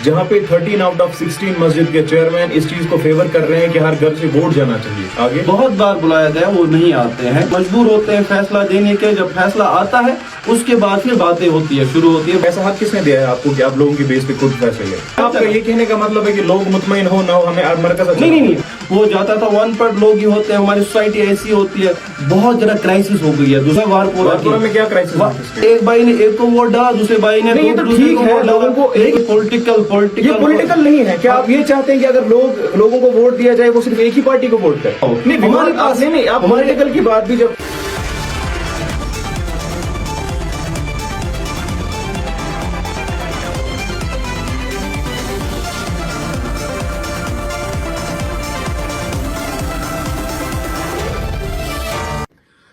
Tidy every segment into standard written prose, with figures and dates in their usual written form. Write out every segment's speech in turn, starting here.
جہاں پہ 13 out of 16 مسجد کے چیئرمین اس چیز کو فیور کر رہے ہیں کہ ہر گھر سے ووٹ جانا چاہیے. آگے بہت بار بلایا گیا، وہ نہیں آتے ہیں، مجبور ہوتے ہیں فیصلہ دینے کے. جب فیصلہ آتا ہے اس کے بعد پھر باتیں ہوتی ہے، شروع ہوتی ہے. ایسا حق کس نے دیا ہے آپ کو کہ آپ لوگوں کی بیس پہ خود فیصلے لیں؟ آپ کا یہ کہنے کا مطلب ہے کہ لوگ مطمئن ہو نہ ہو ہمیں مرکز نہیں، وہ جاتا تھا ون پڑھ لوگ ہی ہوتے ہیں. ہماری سوسائٹی ایسی ہوتی ہے، بہت زیادہ کرائسس ہو گئی ہے. دوسرا وارپورہ میں کیا کرائسس؟ ایک بھائی نے ایک کو ووٹ ڈالا، دوسرے بھائی نے ٹھیک ہے لوگوں کو پولیٹیکل نہیں ہے. کیا آپ یہ چاہتے ہیں کہ اگر لوگوں کو ووٹ دیا جائے وہ صرف ایک ہی پارٹی کو ووٹ کرے؟ نہیں، آپ پولیٹیکل کی بات بھی جب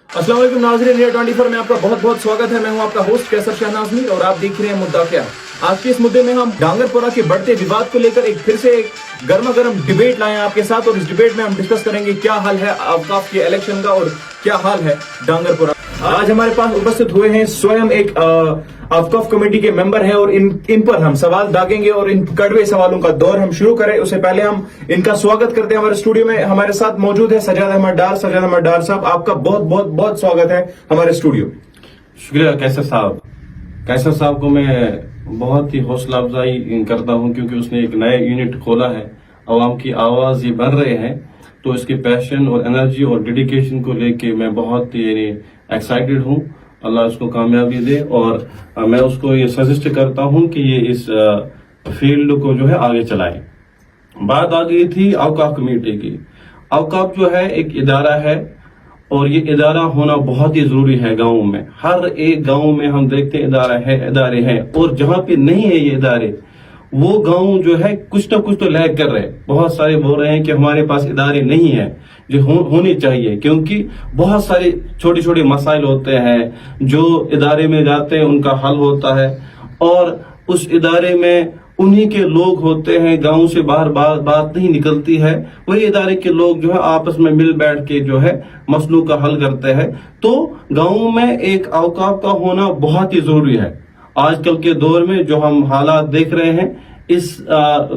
السلام علیکم ناظرین، ریئر 24 میں آپ کا بہت بہت سواگت ہے. میں ہوں آپ کا ہوسٹ کیسر شہناز میر اور آپ دیکھ رہے ہیں مدعا کیا. آج کے اس مدعے میں ہم ڈانگر پورہ کے بڑھتے وواد کو لے کر پھر سے ایک گرما گرم ڈیبیٹ لائے ہیں آپ کے ساتھ، اور اس ڈیبیٹ میں ہم ڈسکس کریں گے کیا حال ہے اوقاف کے الیکشن کا اور کیا حال ہے ڈانگر پورہ. آج ہمارے پاس اپستھت ہوئے ہیں سوئم ایک اوقاف کمیٹی کے ممبر ہیں اور ان پر ہم سوال داغیں گے اور ان کڑوے سوالوں کا دور ہم شروع کریں اس سے پہلے ہم ان کا سواگت کرتے ہیں. ہمارے اسٹوڈیو میں ہمارے ساتھ موجود ہے سجاد احمد ڈار. سجاد احمد ڈار صاحب، آپ کا بہت بہت بہت سواگت ہے ہمارے اسٹوڈیو. شکریہ کیسر صاحب. کیسر صاحب کو میں بہت ہی حوصلہ افزائی کرتا ہوں کیونکہ اس نے ایک نیا یونٹ کھولا ہے. عوام کی آواز یہ بن رہے ہیں تو اس کی پیشن اور انرجی اور ڈیڈیکیشن کو لے کے میں بہت ایکسائٹیڈ ہوں. اللہ اس کو کامیابی دے اور میں اس کو یہ سجیسٹ کرتا ہوں کہ یہ اس فیلڈ کو جو ہے آگے چلائے. بات آ گئی تھی اوقاف کمیٹی کی. اوقاف جو ہے ایک ادارہ ہے اور یہ ادارہ ہونا بہت ہی ضروری ہے گاؤں میں. ہر ایک گاؤں میں ہم دیکھتے ہیں ادارے ہیں اور جہاں پہ نہیں ہے یہ ادارے وہ گاؤں جو ہے کچھ نہ کچھ تو لیگ کر رہے. بہت سارے بول رہے ہیں کہ ہمارے پاس ادارے نہیں ہیں جو ہونے چاہیے کیونکہ بہت سارے چھوٹے چھوٹے مسائل ہوتے ہیں جو ادارے میں جاتے ہیں ان کا حل ہوتا ہے اور اس ادارے میں انہی کے لوگ ہوتے ہیں. گاؤں سے باہر بات نہیں نکلتی ہے. وہی ادارے کے لوگ جو ہے آپس میں مل بیٹھ کے جو ہے مسئلوں کا حل کرتے ہیں. تو گاؤں میں ایک اوقاف کا ہونا بہت ہی ضروری ہے. آج کل کے دور میں جو ہم حالات دیکھ رہے ہیں اس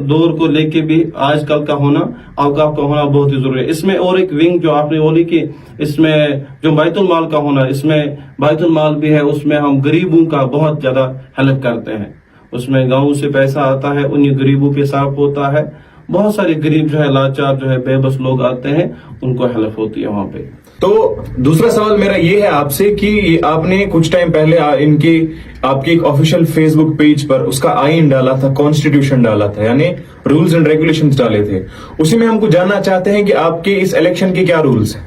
دور کو لے کے بھی آج کل کا ہونا اوقاف کا ہونا بہت ہی ضروری ہے. اس میں اور ایک ونگ جو آپ نے بولی کہ اس میں جو بیت المال کا ہونا، اس میں بیت المال بھی ہے. اس میں ہم غریبوں کا بہت زیادہ ہیلپ کرتے ہیں. اس میں گاؤں سے پیسہ آتا ہے انہیں غریبوں کے ساتھ ہوتا ہے. بہت سارے غریب جو ہے لاچار جو ہے بے بس لوگ آتے ہیں ان کو ہیلپ ہوتی ہے وہاں پہ. تو دوسرا سوال میرا یہ ہے آپ سے کہ آپ نے کچھ ٹائم پہلے آپ کے ایک آفیشیل فیس بک پیج پر اس کا آئین ڈالا تھا، کانسٹیٹیوشن ڈالا تھا، یعنی رولز اینڈ ریگولیشنز ڈالے تھے. اسی میں ہم کو جاننا چاہتے ہیں کہ آپ کے اس الیکشن کے کیا رولز ہیں؟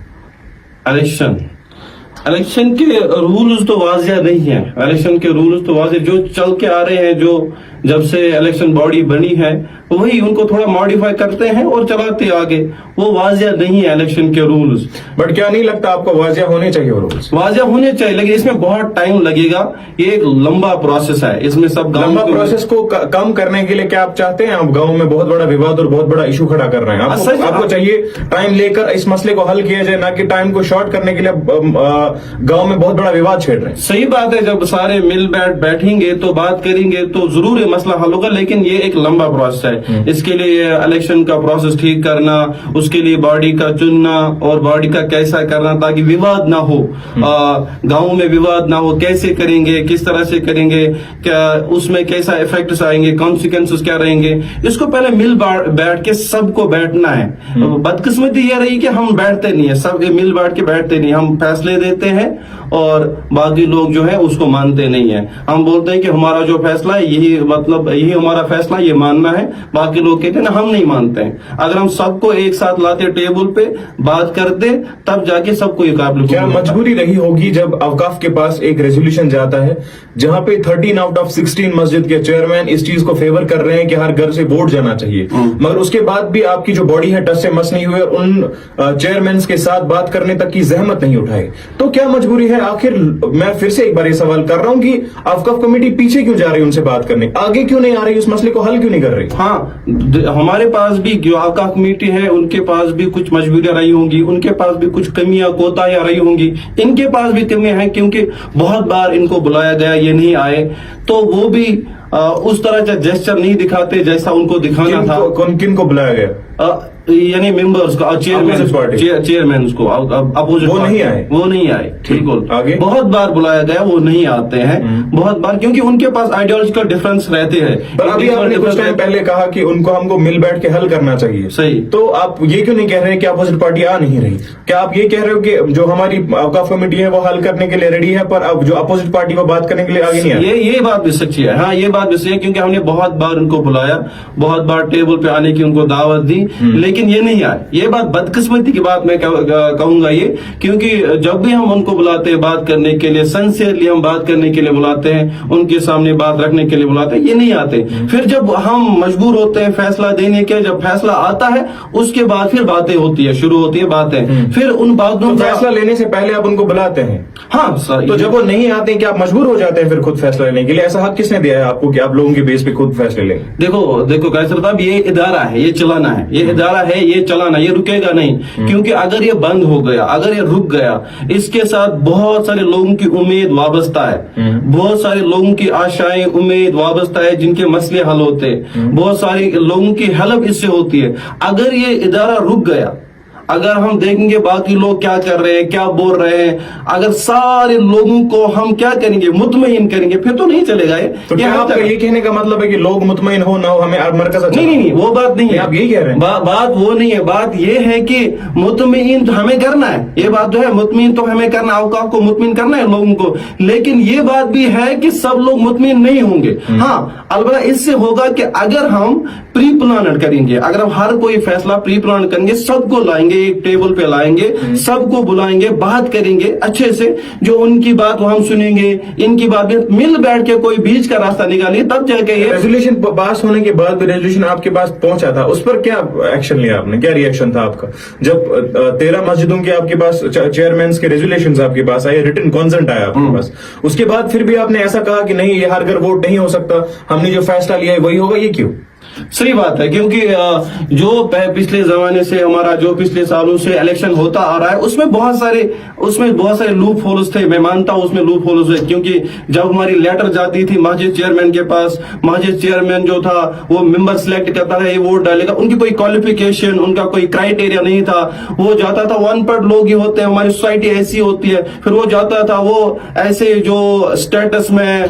الیکشن کے رولز تو واضح نہیں ہیں. الیکشن کے رولز تو واضح جو چل کے آ رہے ہیں، جو جب سے الیکشن باڈی بنی ہے وہی ان کو تھوڑا ماڈیفائی کرتے ہیں اور چلاتے آگے. وہ واضح نہیں ہے الیکشن کے رولز. بٹ کیا نہیں لگتا آپ کو واضح ہونے چاہیے رولز؟ واضح ہونے چاہیے لیکن اس میں بہت ٹائم لگے گا. یہ ایک لمبا پروسیس ہے. اس میں سب لمبا پروسیس کو کم کرنے کے لیے کیا آپ چاہتے ہیں؟ آپ گاؤں میں بہت بڑا وواد اور بہت بڑا ایشو کھڑا کر رہے ہیں. آپ کو چاہیے ٹائم لے کر اس مسئلے کو حل کیا جائے، نہ کہ ٹائم کو شارٹ کرنے کے لیے گاؤں میں بہت بڑا وواد چھیڑ رہے ہیں. صحیح بات ہے. جب سارے مل بیٹھیں گے تو بات کریں گے تو ضرور یہ مسئلہ حل ہوگا، لیکن یہ ایک لمبا پروسیس ہے. اس کے لیے الیکشن کا پروسیس ٹھیک کرنا، اس کے لیے باڈی کا چننا اور باڈی کا کیسا کرنا تاکہ وواد نہ ہو، گاؤں میں وواد نہ ہو. کیسے کریں گے، کس طرح سے کریں گے، کیا اس میں کیسا ایفیکٹس آئیں گے، کانسیکوینسز کیا رہیں گے. اس کو پہلے مل بیٹھ کے سب کو بیٹھنا ہے. بدقسمتی یہ رہی کہ ہم بیٹھتے نہیں ہیں، سب مل بیٹھ کے بیٹھتے نہیں. ہم فیصلے دیتے ہیں اور باقی لوگ جو ہے اس کو مانتے نہیں ہیں. ہم بولتے ہیں کہ ہمارا جو فیصلہ ہے یہی ہمارا فیصلہ، یہ ماننا ہے. باقی لوگ کہتے ہیں نا ہم نہیں مانتے ہیں. اگر ہم سب کو ایک ساتھ لاتے ٹیبل پہ بات کرتے تب جا کے سب کو یہ قابل. کیا مجبوری رہی ہوگی جب اوقاف کے پاس ایک ریزولوشن جاتا ہے جہاں پہ 13 آؤٹ آف 16 مسجد کے چیئرمین اس چیز کو فیور کر رہے ہیں کہ ہر گھر سے ووٹ جانا چاہیے، مگر اس کے بعد بھی آپ کی جو باڈی ہے ٹس سے مس نہیں ہوئے اور ان چیئرمینز کے ساتھ بات کرنے تک کی زحمت نہیں اٹھائے؟ تو کیا مجبوری ہے آخر؟ میں پھر سے ایک بار یہ سوال کر رہا ہوں کہ اوقاف کمیٹی پیچھے کیوں جا رہی ہے ان سے بات کرنے، آگے کیوں نہیں آ رہی، اس مسئلے کو حل کیوں نہیں کر رہی؟ ہاں، ہمارے پاس بھی جو اوقاف کمیٹی ہے ان کے پاس بھی کچھ مجبوریاں رہی ہوں گی، ان کے پاس بھی کچھ کمیاں کوتاہیاں رہی ہوں گی. ان کے پاس بھی کمیاں ہیں کیونکہ بہت بار ان کو بلایا گیا، یہ نہیں آئے. تو وہ بھی उस तरह का जेस्चर नहीं दिखाते जैसा उनको दिखाना था। किन को बुलाया गया? यानी मेंबर्स को, चेयरमैन को, अपोजिट वो नहीं आए? वो नहीं आए, बिल्कुल। आगे बहुत बार बुलाया गया, वो नहीं आते हैं बहुत बार, क्योंकि उनके पास आइडियोलॉजिकल डिफरेंस रहते हैं। पर अभी आपने कुछ टाइम पहले कहा कि उनको हमको मिल बैठ के हल करना चाहिए, सही। तो आप ये क्यों नहीं कह रहे कि अपोजिट पार्टी आ नहीं रही? क्या आप ये कह रहे हो कि जो हमारी औकाफ कमेटी है वो हल करने के लिए रेडी है, पर अब जो अपोजिट पार्टी वो बात करने के लिए आगे नहीं आ रही? ये बात भी सच्ची है, हाँ, ये बात भी सही है, क्योंकि हमने बहुत बार उनको बुलाया, बहुत बार टेबल पे आने की उनको दावत दी, लेकिन ये नहीं आए। ये बात बदकिस्मती की बात मैं कहूंगा ये, क्योंकि जब भी हम उनको बुलाते हैं बात करने के लिए, सिंसियरली हम बात करने के लिए बुलाते हैं, उनके सामने बात रखने के लिए बुलाते हैं, ये नहीं आते। फिर जब हम मजबूर होते हैं फैसला देने के, जब फैसला आता है उसके बाद फिर बातें होती है, शुरू होती है बातें, फिर उन बातों तो फैसला लेने से पहले आप उनको बुलाते हैं? हाँ सर। तो जब वो नहीं आते हैं, क्या आप मजबूर हो जाते हैं फिर खुद फैसला लेने के लिए? ऐसा हक किसने दिया है आपको कि आप लोगों के बेस पे खुद फैसले लें? देखो कैसर साहब, ये इदारा है, ये चलाना है, ये इदारा है, ये चलाना, ये रुकेगा नहीं, क्योंकि अगर ये बंद हो गया, अगर ये रुक गया, इसके साथ बहुत सारे लोगों की उम्मीद वाबस्ता है, बहुत सारे लोगों की आशाएं, उम्मीद वाबस्ता है, जिनके मसले हल होते हैं, बहुत सारे लोगों की हेल्प इससे होती है। अगर ये इदारा रुक गया, अगर हम देखेंगे बाकी लोग क्या कर रहे हैं, क्या बोल रहे हैं, अगर सारे लोगों को हम क्या करेंगे, मुतमईन करेंगे, फिर तो नहीं चलेगा ये। तो क्या आपका ये कहने का मतलब है कि लोग मुतमईन हो ना हो, हमें मरकज? नहीं, वो बात नहीं है। आप यही कह रहे हैं? बात वो नहीं है, बात ये है कि मुतमईन तो हमें करना है, ये बात जो है मुतमईन तो हमें करना, औकाफ को मुतमईन करना है लोगों को, लेकिन ये बात भी है कि सब लोग मुतमईन नहीं होंगे। हाँ, अलबत्ता इससे होगा कि अगर हम प्री प्लान करेंगे, अगर हम हर कोई फैसला प्री प्लान करेंगे, सबको लाएंगे, एक टेबल पे लाएंगे, सबको बुलाएंगे, बात करेंगे अच्छे से, जो उनकी बात वो हम सुनेंगे, इनकी बात मिल बैठ के कोई बीच का रास्ता निकालिए, तब जाके ये रेजोल्यूशन पास होने के बाद भी रेजोल्यूशन आपके पास पहुंचा था, उस पर क्या एक्शन लिया आपने? क्या रिएक्शन था आपका जब 13 मस्जिदों के आपके पास चेयरमैन के रेजोल्यूशन आपके पास आए, रिटन कॉन्सेंट आया आपके पास, उसके बाद फिर भी आपने ऐसा कहा कि नहीं, ये हर घर वोट नहीं हो सकता, हमने जो फैसला लिया है वही होगा? ये क्यों? सही बात है, क्योंकि जो पिछले जमाने से हमारा, जो पिछले सालों से इलेक्शन होता आ रहा है, उसमें बहुत सारे लूप होल्स थे। मैं मानता हूं उसमें लूप होल्स है, क्योंकि जब हमारी लेटर जाती थी मस्जिद चेयरमैन के पास, मस्जिद चेयरमैन जो था वो मेंबर सिलेक्ट करता था, ये वोट डालेगा, उनकी कोई क्वालिफिकेशन, उनका कोई क्राइटेरिया नहीं था, वो जाता था, अनपढ़ लोग ही होते हैं, हमारी सोसाइटी ऐसी होती है, फिर वो जाता था, वो ऐसे जो स्टेटस में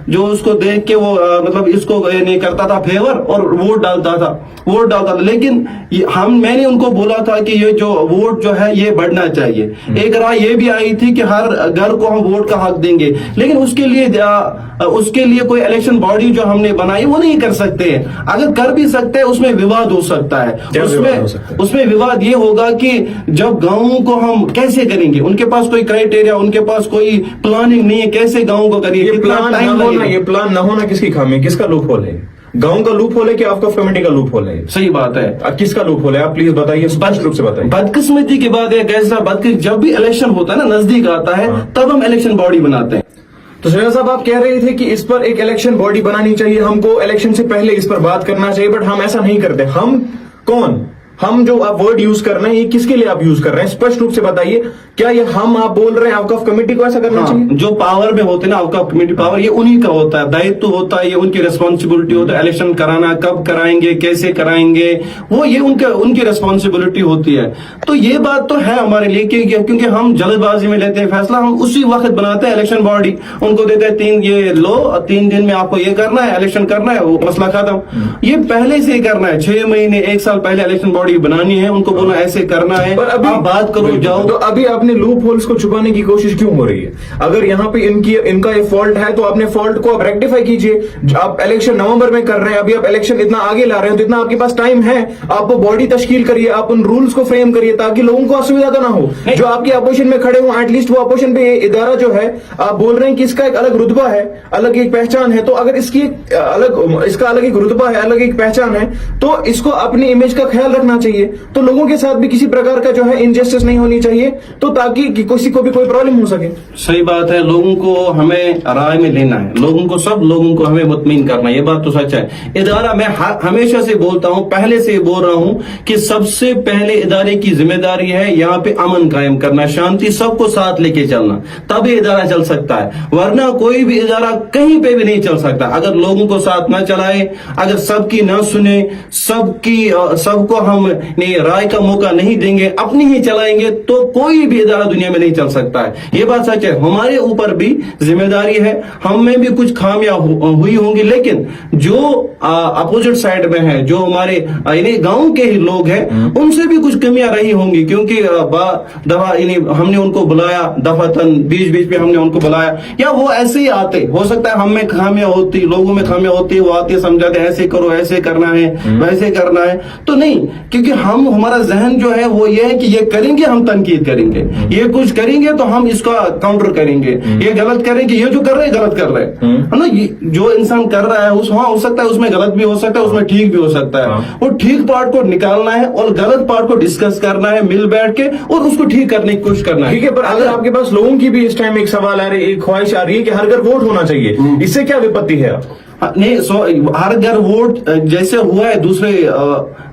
जो उसको देख के वो मतलब इसको नहीं करता था फेवर, और वोट डालता था। लेकिन मैंने उनको बोला था कि ये जो वोट जो है ये बढ़ना चाहिए। एक राय ये भी आई थी कि हर घर को हम वोट का हक देंगे, लेकिन उसके लिए कोई इलेक्शन बॉडी जो हमने बनाई वो नहीं कर सकते हैं। अगर कर भी सकते हैं, उसमें विवाद हो सकता है। उसमें विवाद ये होगा कि जब गांवों को हम कैसे करेंगे, उनके पास कोई क्राइटेरिया, उनके पास कोई प्लानिंग नहीं है, कैसे गांवों को करिए, कितना टाइम लगेगा। ये प्लान न होना किसकी खामी, किसका लूप होल है? गांव का लूप होल है कि आपका कमेटी का लूप होल है? सही बात है। किसका लूप होल है? आप प्लीज बताइए, स्पष्ट रूप से बताइए। बदकिस्मती की बात है कैसा, जब भी इलेक्शन होता है ना, नजदीक आता है, तब हम इलेक्शन बॉडी बनाते हैं। तो शहजाद साहब, आप कह रहे थे कि इस पर एक इलेक्शन बॉडी बनानी चाहिए, हमको इलेक्शन से पहले इस पर बात करना चाहिए, बट हम ऐसा नहीं करते। हम कौन? हम जो आप वर्ड यूज कर रहे हैं, ये किसके लिए आप यूज कर रहे हैं? स्पष्ट रूप से बताइए। क्या ये आप बोल रहे हैं औकाफ कमेटी को ऐसा करना चाहिए? जो पावर में होते हैं ना, औकाफ कमेटी पावर, ये उन्हीं का होता है, दायित्व होता है, ये उनकी रिस्पॉन्सिबिलिटी होता है। इलेक्शन कराना, कब कराएंगे, कैसे कराएंगे, वो ये उनकी रिस्पॉन्सिबिलिटी होती है। तो ये बात तो है हमारे लिए, क्योंकि हम जल्दबाजी में लेते हैं फैसला, हम उसी वक्त बनाते हैं इलेक्शन बॉडी, उनको देते हैं 3 दिन में आपको ये करना है, इलेक्शन करना है, वो मसला खत्म। ये पहले से ही करना है, 6 महीने 1 साल पहले इलेक्शन बॉडी बनानी है, उनको बोलना ऐसे करना है, पर अभी आप बात करो, जाओ। तो अभी अपने लूप होल्स को छुपाने की कोशिश क्यों हो रही है? अगर यहाँ पे इनका ये फॉल्ट है, तो अपने फॉल्ट को आप रेक्टिफाई कीजिए। आप इलेक्शन नवंबर में कर रहे हैं, अभी आप इलेक्शन इतना आगे ला रहे हैं, तो इतना आपके पास टाइम है, आप वो बॉडी तश्कील करिए, आप उन रूल्स को फ्रेम करिए, ताकि लोगों को असुविधा तो ना हो। जो आपके अपोजिशन में खड़े हो, एटलीस्ट वो अपोजिशन पे इदारा जो है, आप बोल रहे हैं कि इसका एक अलग रुतबा है, अलग एक पहचान है, तो अगर इसका अलग एक रुतबा है, अलग एक पहचान है, तो इसको अपनी इमेज का ख्याल रखना होना चाहिए, तो लोगों के साथ भी किसी प्रकार का जो है इनजस्टिस नहीं होनी चाहिए, तो ताकि किसी को भी कोई प्रॉब्लम हो सके। सही बात है, लोगों को हमें राय में लेना है, सब लोगों को हमें मुतमिन करना है, ये बात तो सच है। इदारा, मैं हमेशा से बोलता हूँ, पहले से बोल रहा हूँ कि सबसे पहले इदारे की जिम्मेदारी है यहाँ पे अमन कायम करना, शांति, सबको साथ लेके चलना, तभी इदारा चल सकता है, वरना कोई भी इदारा कहीं पे भी नहीं चल सकता। अगर लोगों को साथ ना चलाए, अगर सबकी ना सुने, सबको हम राय का मौका नहीं देंगे, अपनी ही चलाएंगे, तो कोई भी इदारा दुनिया में नहीं चल सकता है। ये बात सच है, हमारे ऊपर भी जिम्मेदारी है, हम में भी कुछ खामियां हुई होंगी, लेकिन जो अपोजिट साइड में है, जो हमारे गांव के ही लोग हैं, उनसे भी कुछ कमियां रही होंगी, क्योंकि हमने उनको बुलाया दफातन, बीच में हमने उनको बुलाया, या वो ऐसे ही आते, हो सकता है हम में खामियां होती, लोगों में खामियां होती, वो आते समझाते ऐसे करो, ऐसे करना है, वैसे करना है, तो नहीं, क्योंकि हमारा जहन जो है वो ये है कि ये करेंगे हम तनकीद करेंगे, ये कुछ करेंगे तो हम इसका काउंटर करेंगे, ये गलत करेंगे, ये जो कर रहे हैं गलत कर रहे हैं, है ना। जो इंसान कर रहा है हो सकता है उसमें गलत भी हो सकता है, उसमें ठीक भी हो सकता है, वो ठीक पार्ट को निकालना है और गलत पार्ट को डिस्कस करना है मिल बैठ के, और उसको ठीक करने की कोशिश करना है। ठीक है, पर अगर आपके पास लोगों की भी इस टाइम एक सवाल आ रही है, एक ख्वाहिश आ रही है कि हर घर वोट होना चाहिए, इससे क्या विपत्ति है? नहीं, हर घर वोट जैसे हुआ है दूसरे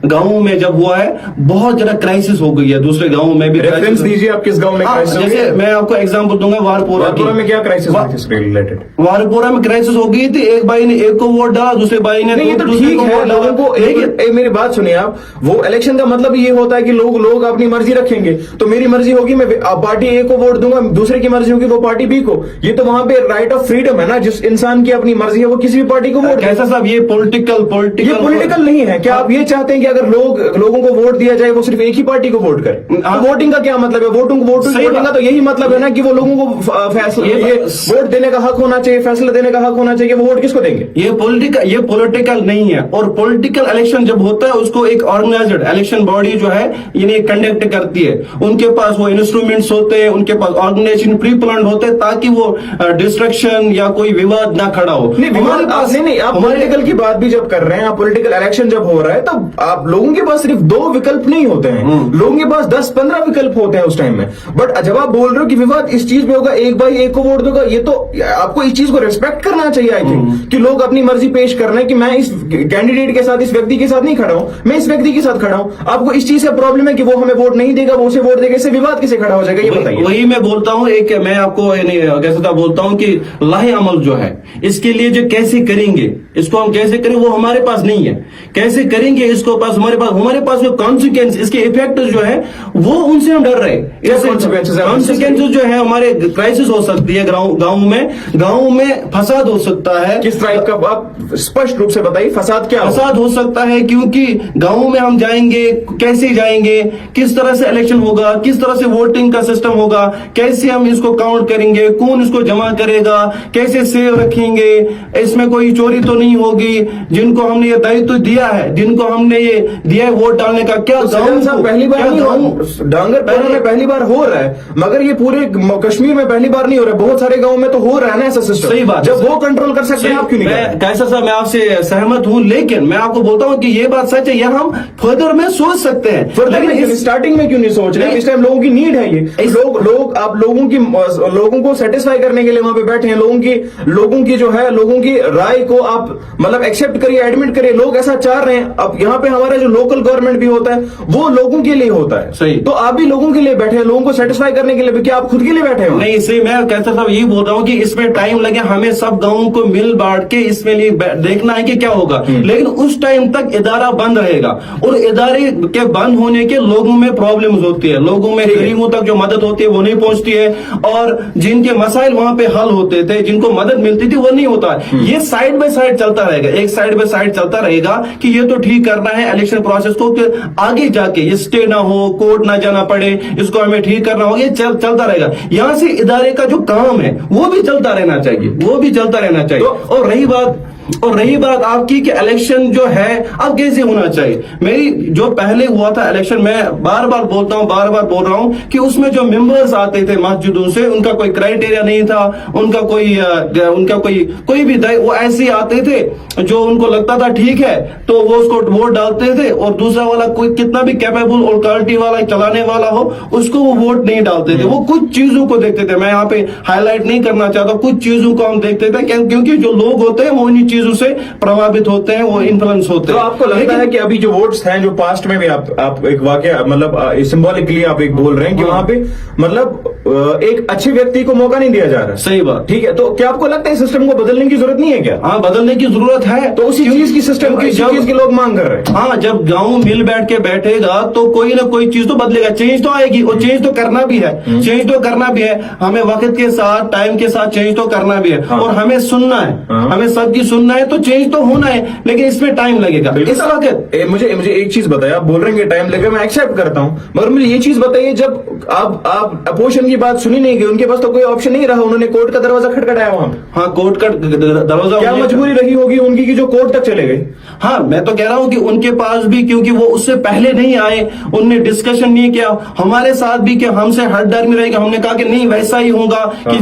गांवों में, जब हुआ है बहुत ज्यादा क्राइसिस हो गई है, दूसरे गांवों में भी। रेफरेंस दीजिए, आप किस गांव में क्राइसिस? जैसे मैं आपको एग्जांपल दूंगा, वारपोरा में क्या क्राइसिस रिलेटेड? वारपोरा में क्राइसिस हो गई थी, एक भाई ने एक को वोट डाला, दूसरे भाई ने नहीं, तो ठीक है, लोगों को मेरी बात सुनिए आप, वो इलेक्शन का मतलब ये होता है कि लोग अपनी मर्जी रखेंगे, तो मेरी मर्जी होगी मैं पार्टी ए को वोट दूंगा, दूसरे की मर्जी होगी वो पार्टी बी को, ये तो वहां पे राइट ऑफ फ्रीडम है ना, जिस इंसान की अपनी मर्जी है वो किसी भी पार्टी को वोट। कैसा साहब, ये पॉलिटिकल नहीं है। क्या आप ये चाहते हैं कि अगर लोगों को वोट दिया जाए वो सिर्फ एक ही पार्टी को वोट करे? वोटिंग का क्या मतलब है? वोटिंग का तो यही मतलब है ना कि वो लोगों को वोट देने का हक होना चाहिए, फैसला देने का हक होना चाहिए, वो वोट किसको देंगे? ये पॉलिटिकल नहीं है। और पॉलिटिकल इलेक्शन जब होता है उसको एक ऑर्गेनाइज्ड इलेक्शन बॉडी जो है इन्हें कंडक्ट करती है, उनके पास वो इंस्ट्रूमेंट्स होते हैं, उनके पास ऑर्गेनाइजेशन प्री प्लान होते हैं, ताकि वो डिस्ट्रक्शन या कोई विवाद ना खड़ा हो। हमारे पास नहीं, आप पॉलिटिकल की बात भी जब कर रहे हैं, आप पॉलिटिकल इलेक्शन जब हो रहा है, तब आप लोगों के पास सिर्फ 2 विकल्प नहीं होते हैं, लोगों के पास 10-15 विकल्प होते हैं उस टाइम में। बट जब आप बोल रहे हो कि विवाद इस चीज में होगा, एक भाई एक को वोट दूंगा, ये तो आपको इस चीज को रिस्पेक्ट करना चाहिए। आई थिंक कि लोग अपनी मर्जी पेश कर रहे हैं कि मैं इस कैंडिडेट के साथ, इस व्यक्ति के साथ नहीं खड़ा हूं, मैं इस व्यक्ति के साथ खड़ा हूं। आपको इस चीज से प्रॉब्लम है कि वो हमें वोट नहीं देगा, वो उसे वोट देगा, इससे विवाद कैसे खड़ा हो जाएगा, ये बताइए। वही मैं बोलता हूँ, एक मैं आपको कैसे बोलता हूँ कि लाहे अमल जो है, इसके लिए जो कैसे करेंगे, इसको हम कैसे करें, वो हमारे पास नहीं है। कैसे करेंगे इसको, हमारे पास जो कॉन्सिक्वेंस, इसके इफेक्ट जो है वो उनसे हम डर रहे हैं। कॉन्सिक्वेंसेस जो है हमारे, क्राइसिस हो सकती है गाँव में फसाद हो सकता है। किस टाइप का, आप स्पष्ट रूप से बताइए, फसाद क्या? फसाद हो सकता है क्योंकि गाँव में हम जाएंगे, कैसे जाएंगे, किस तरह से इलेक्शन होगा, किस तरह से वोटिंग का सिस्टम होगा, कैसे हम इसको काउंट करेंगे, कौन इसको जमा करेगा, कैसे सेव रखेंगे, इसमें कोई चोरी तो नहीं होगी, जिनको हमने ये दायित्व दिया है, जिनको हमने ये दिया है वोट डालने का, क्या पहली बार डांगरपुरा में पहली बार हो रहा है, मगर ये पूरे कश्मीर में पहली बार नहीं हो रहा है, बहुत सारे गाँव में तो हो रहा है ना ऐसा सिस्टम। सही बात, जब वो कंट्रोल कर सकते हैं, आप क्यों नहीं? कैसा साहब, मैं आपसे सहमत हूँ, लेकिन मैं आपको बोलता हूँ कि ये बात सच है, यह हम फर्दर में सोच सकते हैं, लेकिन स्टार्टिंग में क्यों नहीं सोच रहे? इस टाइम लोगों की नीड है, ये लोग आप लोगों को सेटिस्फाई करने के लिए वहां पे बैठे हैं, लोगों की जो है, लोगों की राय को आप मतलब एक्सेप्ट करिए, एडमिट करिए, लोग ऐसा चाह रहे हैं। अब यहाँ पे हमारा जो लोकल गवर्नमेंट भी होता है वो लोगों के लिए होता है। सही, तो आप भी लोगों के लिए बैठे हैं, लोगों को सेटिस्फाई करने के लिए, क्या आप खुद के लिए बैठे हो? नहीं, सही, मैं कहता था यही बोल रहा हूँ कि इसमें टाइम लगे, हमें सब गाँवों को मिल बांट के इसमें लिए देखना है कि क्या होगा, लेकिन उस टाइम तक इदारा बंद रहेगा, और इदारे के बंद होने के लोगों में प्रॉब्लम्स होती है, लोगों में गरीबों तक जो मदद होती है वो नहीं पहुंचती है, और जिनके मसाइल वहां पे हल होते थे, जिनको मदद मिलती थी, वो नहीं होता है। ये साइड बाय साइड चलता रहेगा, एक साइड बाय साइड चलता रहेगा कि ये तो ठीक करना है इलेक्शन प्रोसेस को, कि आगे जाके ये स्टे ना हो, कोर्ट ना जाना पड़े, इसको हमें ठीक करना होगा, ये चलता रहेगा। यहाँ से इदारे का जो काम है वो भी चलता रहना चाहिए, वो भी चलता रहना चाहिए। और रही बात اور رہی بات آپ کی کہ الیکشن جو ہے اب کیسے ہونا چاہیے، میری جو پہلے ہوا تھا الیکشن، میں بار بار بولتا ہوں، بار بار بول رہا ہوں کہ اس میں جو ممبرز آتے تھے مسجدوں سے، ان کا کوئی کرائٹیریا نہیں تھا، ان کا کوئی بھی وہ ایسے آتے تھے جو ان کو لگتا تھا ٹھیک ہے تو وہ اس کو ووٹ ڈالتے تھے، اور دوسرا والا کوئی کتنا بھی کیپیبل اور کوالٹی والا چلانے والا ہو اس کو وہ ووٹ نہیں ڈالتے تھے، وہ کچھ چیزوں کو دیکھتے تھے. میں یہاں پہ ہائی لائٹ نہیں کرنا چاہتا، کچھ چیزوں کو ہم دیکھتے تھے کیونکہ جو لوگ ہوتے ہیں وہ انہی چیزوں سے پربھاوت ہوتے ہیں، وہ انفلوئنس ہوتے ہیں. تو آپ کو لگتا ہے کہ ابھی جو ووٹس ہیں جو پاسٹ میں بھی آپ ایک واقعہ مطلب سمبولکلی آپ ایک بول رہے ہیں کہ وہاں پہ مطلب ایک اچھے ویکتی کو موقع نہیں دیا جا رہا؟ صحیح بات، ٹھیک ہے. تو کیا آپ کو لگتا ہے سسٹم کو بدلنے کی ضرورت نہیں ہے کیا؟ ہاں بدلنے کی ضرورت ہے. تو اسی چیز کی سسٹم کی چیز کے لوگ مانگ کر رہے ہیں. ہاں جب گاؤں مل بیٹھ کے بیٹھے گا تو کوئی نہ کوئی چیز تو بدلے گا، چینج تو آئے گی، اور چینج تو کرنا بھی ہے، چینج تو کرنا بھی ہے. ہمیں وقت کے ساتھ ٹائم کے ساتھ چینج تو کرنا بھی ہے، اور ہمیں سننا ہے، ہمیں سب کی سننا ہے. تو چینج تو ہونا ہے لیکن اس میں ٹائم لگے گا. اس وقت مجھے ایک چیز بتائیے، آپ بول رہے ہیں کہ ٹائم لگے گا، میں ایکسپٹ کرتا ہوں، مگر مجھے یہ چیز بتائیے جب آپ اپوزیشن کی بات سنی نہیں گئی، ان کے پاس تو کوئی آپشن نہیں رہا، انہوں نے کورٹ کا دروازہ کھٹکھٹایا وہاں. ہاں کورٹ کا دروازہ، کیا مجبوری رہی ہوگی ان کی کہ جو کورٹ تک چلے گئے؟ ہاں میں تو کہہ رہا ہوں کہ ان کے پاس بھی، کیونکہ وہ اس سے پہلے نہیں آئے، ان نے ڈسکشن نہیں کیا ہمارے ساتھ بھی کہ ہم سے ہر ڈر میں رہے گا. ہم نے کہا کہ نہیں ویسا ہی ہوگا کہ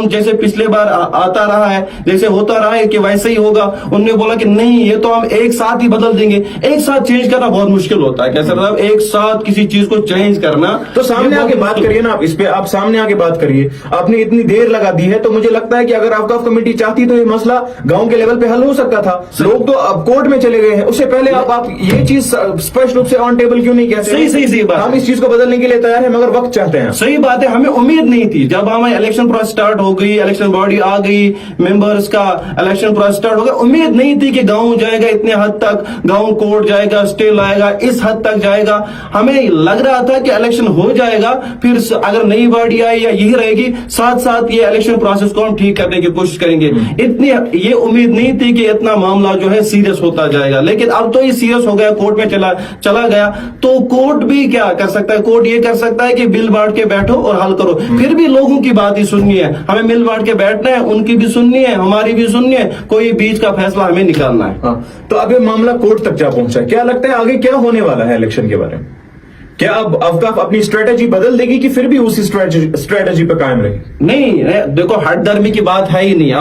جیسے پچھلے بار آتا رہا ہے، جیسے ہوتا رہا ہے کہ ویسا ہی ہوگا. انہوں نے بولا کہ نہیں یہ تو ہم ایک ساتھ ہی بدل دیں گے. ایک ساتھ چینج کرنا بہت مشکل ہوتا ہے، کیسے مطلب ایک ساتھ کسی چیز کو چینج کرنا. تو سامنے آ کے بات کریے نا، آپ اس پہ آپ سامنے آ کے بات کریے. آپ نے اتنی دیر لگا دی ہے، تو مجھے لگتا ہے کہ اگر اوقاف کمیٹی چاہتی تو یہ مسئلہ گاؤں کے لیول پہ حل ہو سکتا تھا. لوگ تو اب کورٹ میں چلے گئے ہیں، اس سے پہلے آپ یہ چیز اسپشٹ روپ سے آن ٹیبل کیوں نہیں کہتے؟ صحیح بات، ہم اس چیز کو بدلنے کے لیے تیار ہیں مگر وقت چاہتے ہیں. صحیح بات ہے. ہمیں امید نہیں تھی جب ہمیں الیکشن پروسیس سٹارٹ ہو گئی، الیکشن باڈی آ گئی، ممبرز کا الیکشن پروسیس سٹارٹ ہو گیا، امید نہیں تھی کہ گاؤں جائے گا اتنے حد تک، گاؤں کورٹ جائے گا، اسٹے لائے گا، اس حد تک جائے گا. ہمیں لگ رہا تھا کہ الیکشن ہو جائے گا، پھر اگر نئی باڈی آئی یا یہی رہے گی، ساتھ ساتھ یہ الیکشن پروسیس کو ہم ٹھیک کرنے کی کوشش کریں گے. اتنی یہ امید نہیں تھی کہ اتنا معاملہ جو ہے سیریس ہوتا جائے گا، لیکن اب تو یہ سیریس ہو گیا، کورٹ میں چلا گیا. تو کورٹ بھی کیا کر سکتا ہے؟ کورٹ یہ کر سکتا ہے کہ بل بانٹ کے بیٹھو اور حل کرو. پھر بھی لوگوں کی بات ہی سننی ہے، ہمیں مل بانٹ کے بیٹھنا ہے، ان کی بھی سننی ہے، ہماری بھی سننی ہے، کوئی بیچ کا فیصلہ ہمیں نکالنا ہے. تو اب یہ معاملہ کورٹ تک جا پہنچا ہے، کیا لگتا ہے آگے کیا ہونے والا ہے الیکشن کے بارے میں؟ کیا اب اوقاف اپنی اسٹریٹجی بدل دے گی کہ پھر بھی اسی اسٹریٹجی پہ قائم رہے گی؟ نہیں دیکھو، ہٹ درمی کی بات ہے ہی نہیں،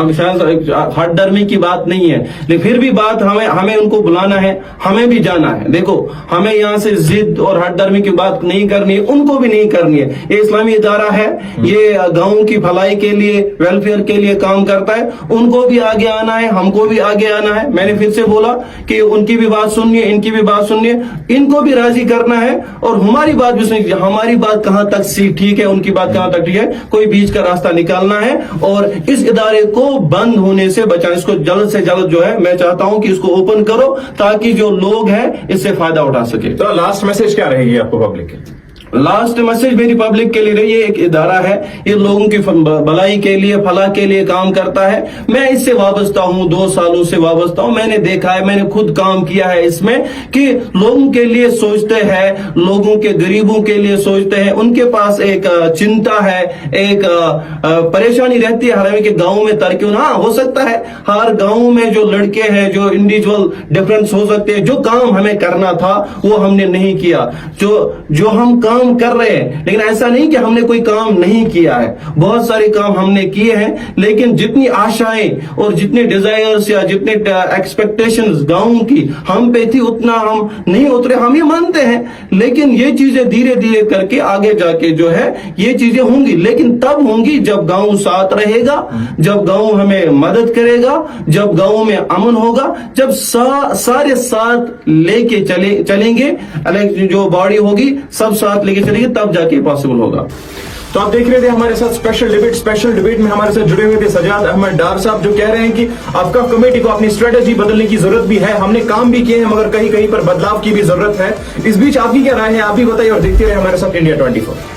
ہٹ درمی کی بات نہیں ہے، لیکن پھر بھی بات ہمیں ان کو بلانا ہے، ہمیں بھی جانا ہے. دیکھو ہمیں یہاں سے ضد اور ہٹ درمی کی بات نہیں کرنی ہے، ان کو بھی نہیں کرنی ہے. یہ اسلامی ادارہ ہے، یہ گاؤں کی بھلائی کے لیے، ویلفیئر کے لیے کام کرتا ہے. ان کو بھی آگے آنا ہے، ہم کو بھی آگے آنا ہے. میں نے پھر سے بولا کہ ان کی بھی بات سننی ہے، ان کی بھی بات سننی ہے، ان کو بھی راضی کرنا ہے، اور ہماری بات بھی سنیں. ہماری بات کہاں تک ٹھیک ہے، ان کی بات کہاں تک ٹھیک ہے، کوئی بیچ کا راستہ نکالنا ہے اور اس ادارے کو بند ہونے سے بچانا. اس کو جلد سے جلد جو ہے میں چاہتا ہوں کہ اس کو اوپن کرو تاکہ جو لوگ ہیں اس سے فائدہ اٹھا سکے. تو لاسٹ میسج کیا رہے گی آپ کو پبلک کے؟ لاسٹ میسج میری پبلک کے لیے رہی ہے، ایک ادارہ ہے، یہ لوگوں کی بھلائی کے لیے، فلاح کے لیے کام کرتا ہے. میں اس سے وابستہ ہوں، 2 سالوں سے وابستہ ہوں. میں نے دیکھا ہے، میں نے خود کام کیا ہے اس میں کہ لوگوں کے لیے سوچتے ہیں، لوگوں کے غریبوں کے لیے سوچتے ہیں. ان کے پاس ایک چنتا ہے، ایک پریشانی رہتی ہے ہر کہ گاؤں میں ترقی ہونا. ہو سکتا ہے ہر گاؤں میں جو لڑکے ہیں، جو انڈیویجول ڈفرینس ہو سکتے ہیں، جو کام ہمیں کرنا تھا وہ ہم نے نہیں کیا. جو ہم کام کر رہے ہیں، لیکن ایسا نہیں کہ ہم نے کوئی کام نہیں کیا ہے، بہت سارے کام ہم نے کیے ہیں. لیکن جتنی آشائیں اور جتنے ڈیزائرز یا جتنے ایکسپیکٹیشنز گاؤں کی ہم پہ تھی اتنا ہم نہیں اترے. ہم یہ مانتے ہیں، لیکن یہ چیزیں دھیرے دھیرے کر کے آگے جا کے جو ہے یہ چیزیں ہوں گی. لیکن تب ہوں گی جب گاؤں ساتھ رہے گا، جب گاؤں ہمیں مدد کرے گا، جب گاؤں میں امن ہوگا، جب سارے ساتھ لے کے چلیں گے، جو باڈی ہوگی سب ساتھ لے کے چلیں گے، تب جا کے پاسبل ہوگا. تو آپ دیکھ رہے تھے ہمارے ساتھ اسپیشل ڈیبیٹ میں ہمارے ساتھ جڑے ہوئے تھے سجاد احمد ڈار صاحب، جو کہہ رہے ہیں کہ اوقاف کمیٹی کو اپنی اسٹریٹجی بدلنے کی ضرورت بھی ہے. ہم نے کام بھی کیے ہیں مگر کہیں پر بدلاؤ کی بھی ضرورت ہے. اس بیچ آپ کی کیا رائے ہے؟ آپ بھی بتائیے اور دیکھتے رہے ہمارے ساتھ انڈیا 24.